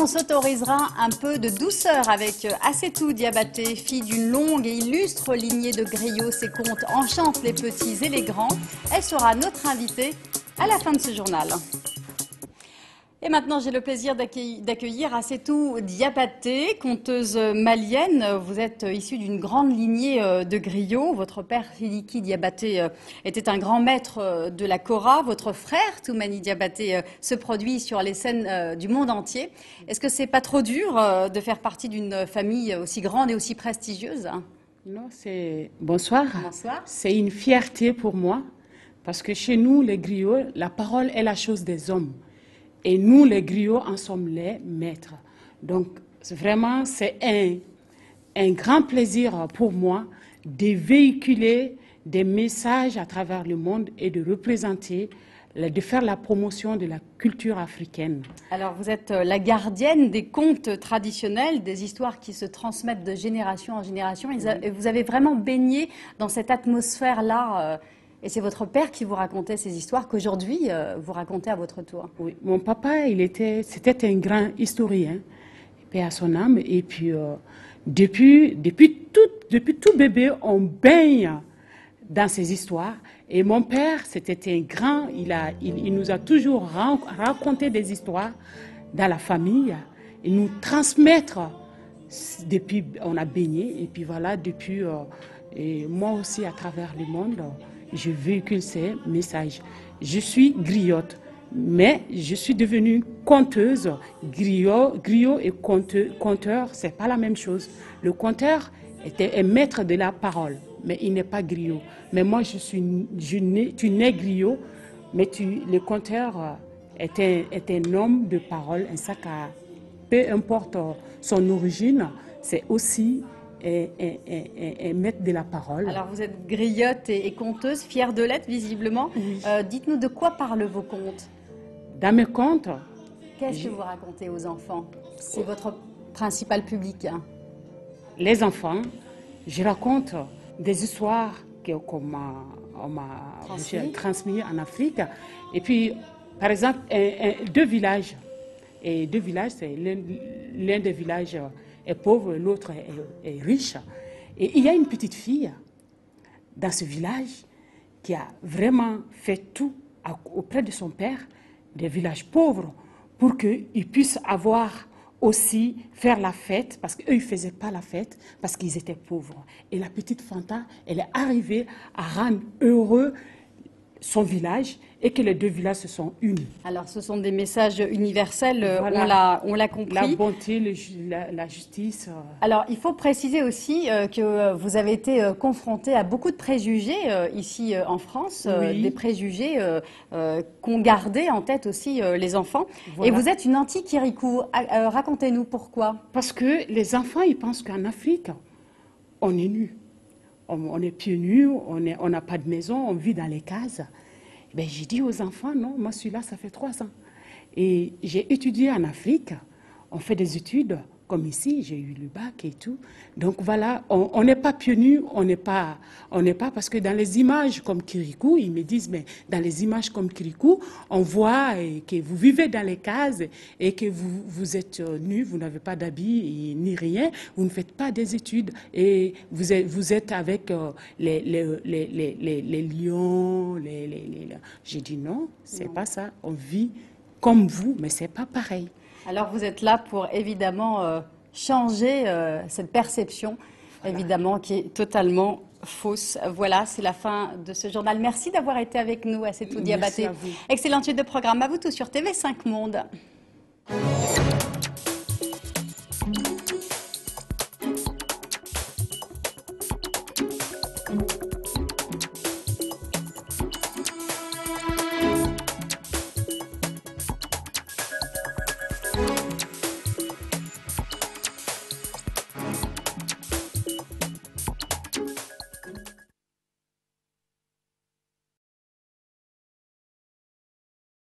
on s'autorisera un peu de douceur avec Assetou Diabaté, fille d'une longue et illustre lignée de griots. Ses contes enchantent les petits et les grands. Elle sera notre invitée à la fin de ce journal. Et maintenant, j'ai le plaisir d'accueillir Assetou Diabaté, conteuse malienne. Vous êtes issue d'une grande lignée de griots. Votre père, Filiki Diabaté, était un grand maître de la kora. Votre frère, Toumani Diabaté, se produit sur les scènes du monde entier. Est-ce que c'est pas trop dur de faire partie d'une famille aussi grande et aussi prestigieuse? Non, c'est... Bonsoir. Bonsoir. C'est une fierté pour moi, parce que chez nous, les griots, la parole est la chose des hommes. Et nous, les griots, en sommes les maîtres. Donc, vraiment, c'est un grand plaisir pour moi de véhiculer des messages à travers le monde et de représenter, de faire la promotion de la culture africaine. Alors, vous êtes la gardienne des contes traditionnels, des histoires qui se transmettent de génération en génération. Et vous avez vraiment baigné dans cette atmosphère-là. Et c'est votre père qui vous racontait ces histoires qu'aujourd'hui, vous racontez à votre tour. Oui, mon papa, c'était un grand historien, paix à son âme. Et puis, depuis tout bébé, on baigne dans ces histoires. Et mon père, c'était un grand, il nous a toujours raconté des histoires dans la famille et nous transmettre. Depuis, on a baigné. Et puis voilà, depuis, et moi aussi, à travers le monde, je véhicule ces messages. Je suis griotte, mais je suis devenue conteuse. Griot et conteur, c'est pas la même chose. Le conteur était un maître de la parole, mais il n'est pas griot. Mais moi, tu nais griot, mais le conteur est un homme de parole, un sac à... Peu importe son origine, c'est aussi et maître de la parole. Alors vous êtes griotte et conteuse, fière de l'être visiblement. Oui. Dites-nous de quoi parlent vos contes? Dans mes contes, qu'est-ce que vous racontez aux enfants? C'est votre principal public. Hein. Les enfants, je raconte des histoires qu'on m'a transmises en Afrique. Et puis, par exemple, deux villages. Et deux villages, c'est l'un des villages est pauvre, l'autre est riche. Et il y a une petite fille dans ce village qui a vraiment fait tout auprès de son père, des villages pauvres, pour qu'ils puissent avoir aussi faire la fête, parce qu'eux, ils ne faisaient pas la fête, parce qu'ils étaient pauvres. Et la petite Fanta, elle est arrivée à rendre heureux son village et que les deux villages se sont unis. Alors, ce sont des messages universels, voilà. on l'a compris. La bonté, la justice. Alors, il faut préciser aussi que vous avez été confronté à beaucoup de préjugés ici en France, oui. Des préjugés qu'ont gardé en tête aussi les enfants. Voilà. Et vous êtes une anti-Kirikou. Racontez-nous pourquoi. Parce que les enfants, ils pensent qu'en Afrique, on est nus. On est pieds nus, on n'a pas de maison, on vit dans les cases. Ben, j'ai dit aux enfants, non, moi celui-là, ça fait 3 ans. Et j'ai étudié en Afrique, on fait des études, comme ici, j'ai eu le bac et tout. Donc voilà, on n'est pas pieds nus, on n'est pas, parce que dans les images comme Kirikou, ils me disent, mais dans les images comme Kirikou, on voit que vous vivez dans les cases et que vous êtes nus, vous n'avez pas d'habits ni rien, vous ne faites pas des études et vous êtes avec les lions, J'ai dit non, c'est pas ça, on vit comme vous, mais c'est pas pareil. Alors vous êtes là pour évidemment changer cette perception, évidemment, qui est totalement fausse. Voilà, c'est la fin de ce journal. Merci d'avoir été avec nous, Assetou Diabaté. Merci à vous. Excellente suite de programme à vous tous sur TV5 Monde.